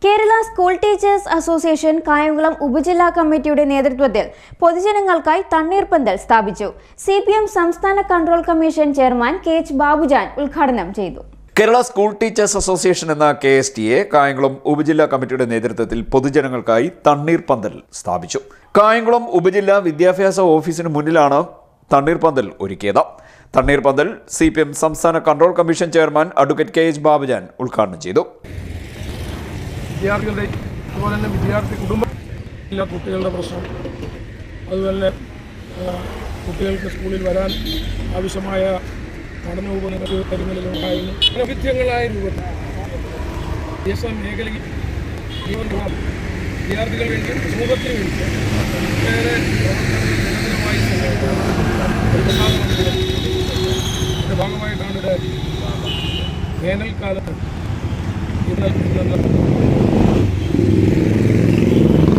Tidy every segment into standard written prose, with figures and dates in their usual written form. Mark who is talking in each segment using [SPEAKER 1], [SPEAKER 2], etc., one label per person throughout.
[SPEAKER 1] Kerala school teachers association Kayamkulam ഉപജില്ലാ കമ്മിറ്റിയുടെ നേതൃത്വത്തിൽ പൊതുജനങ്ങൾക്കായി തണ്ണീർപ്പന്തൽ സ്ഥാപിച്ചു. CPM സംസ്ഥാന control commission chairman KH Babujan ഉദ്ഘാടനം ചെയ്തു.
[SPEAKER 2] കേരള സ്കൂൾ ടീച്ചേഴ്സ് അസോസിയേഷൻ എന്ന KSTA കായംകുളം ഉപജില്ലാ കമ്മിറ്റിയുടെ നേതൃത്വത്തിൽ പൊതുജനങ്ങൾക്കായി തണ്ണീർപ്പന്തൽ സ്ഥാപിച്ചു. കായംകുളം ഉപജില്ലാ വിദ്യാഭ്യാസ ഓഫീസിന് മുന്നിലാണ് തണ്ണീർപ്പന്തൽ ഒരുക്കിയത്. തണ്ണീർപ്പന്തൽ CPM സംസ്ഥാന control commission chairman advocate KH Babujan ഉദ്ഘാടനം ചെയ്തു.
[SPEAKER 3] വിദ്യാർത്ഥികളുടെ അതുപോലെ തന്നെ വിദ്യാർത്ഥി കുടുംബ കുട്ടികളുടെ പ്രശ്നം, അതുപോലെ കുട്ടികൾക്ക് സ്കൂളിൽ വരാൻ ആവശ്യമായ പഠനോപകരണങ്ങൾ കാര്യങ്ങളിലുണ്ടായിരുന്നു. വൈവിധ്യങ്ങളായ രൂപത്തിൽ വിദ്യാഭ്യാസ മേഖലയിൽ വിദ്യാർത്ഥികൾ വേണ്ടി സമൂഹത്തിന് വേണ്ടി ഒട്ടേറെ നിരന്തരമായി ഇതിൻ്റെ ഭാഗമായിട്ടാണ് ഇത് വേനൽക്കാലത്ത്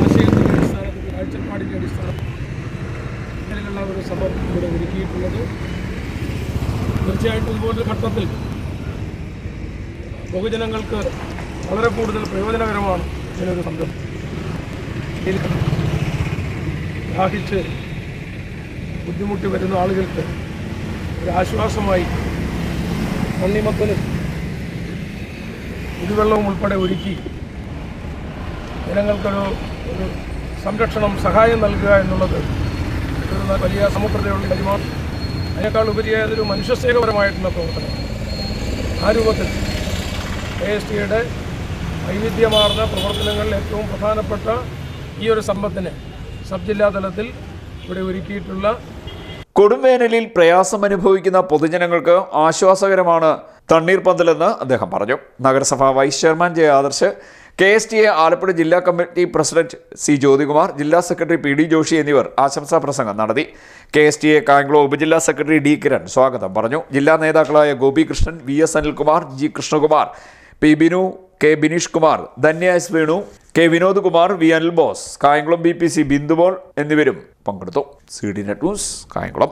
[SPEAKER 3] ആശയത്തിൻ്റെ അടിസ്ഥാനത്തിൽ കാഴ്ചപ്പാടിൻ്റെ അടിസ്ഥാനത്തിലുള്ള ഒരു സഭ ഇവിടെ ഒരുക്കിയിട്ടുള്ളത്. തീർച്ചയായിട്ടും ഇതുപോലൊരു ഘട്ടത്തിൽ ബഹുജനങ്ങൾക്ക് വളരെ കൂടുതൽ പ്രയോജനകരമാണ് ഇങ്ങനൊരു സംരംഭം. ദാഹിച്ച് ബുദ്ധിമുട്ടി വരുന്ന ആളുകൾക്ക് ഒരു ആശ്വാസമായി തണ്ണിമത്തനും കുടിവെള്ളവും ഉൾപ്പെടെ ഒരുക്കി ജനങ്ങൾക്കൊരു സംരക്ഷണം സഹായം നൽകുക എന്നുള്ളത് ഒരു വലിയ സമഗ്രതയുള്ള കാര്യമാണ്. അതിനേക്കാൾ ഉപരിയായ അതൊരു മനുഷ്യസ്നേഹപരമായിട്ടുള്ള പ്രവർത്തനം. ആ രൂപത്തിൽ KSTയുടെ വൈവിധ്യമാർന്ന പ്രവർത്തനങ്ങളിൽ ഏറ്റവും പ്രധാനപ്പെട്ട ഈ ഒരു സമ്പത്തിന് സബ് ജില്ലാ തലത്തിൽ ഇവിടെ ഒരുക്കിയിട്ടുള്ള
[SPEAKER 2] കൊടുംവേനലിൽ പ്രയാസമനുഭവിക്കുന്ന പൊതുജനങ്ങൾക്ക് ആശ്വാസകരമാണ് തണ്ണീർപ്പന്തലെന്ന് അദ്ദേഹം പറഞ്ഞു. നഗരസഭാ vice chairman J. Adarsh, KSTA Alappuzha ജില്ലാ കമ്മിറ്റി പ്രസിഡന്റ് C. ജ്യോതികുമാർ, ജില്ലാ സെക്രട്ടറി PD ജോഷി എന്നിവർ ആശംസാ പ്രസംഗം നടത്തി. KSTA കായംകുളം ഉപജില്ലാ സെക്രട്ടറി D. കിരൺ സ്വാഗതം പറഞ്ഞു. ജില്ലാ നേതാക്കളായ Gopikrishnan, VS Anilkumar, G. Krishnakumar, P. Binu, K. Bineesh Kumar, Dhanya S. Venu, K. Vinod Kumar, V. Anil boss, Kayamkulam BPC ബിന്ദുപോൾ എന്നിവരും പങ്കെടുത്തു. CD net news Kayamkulam.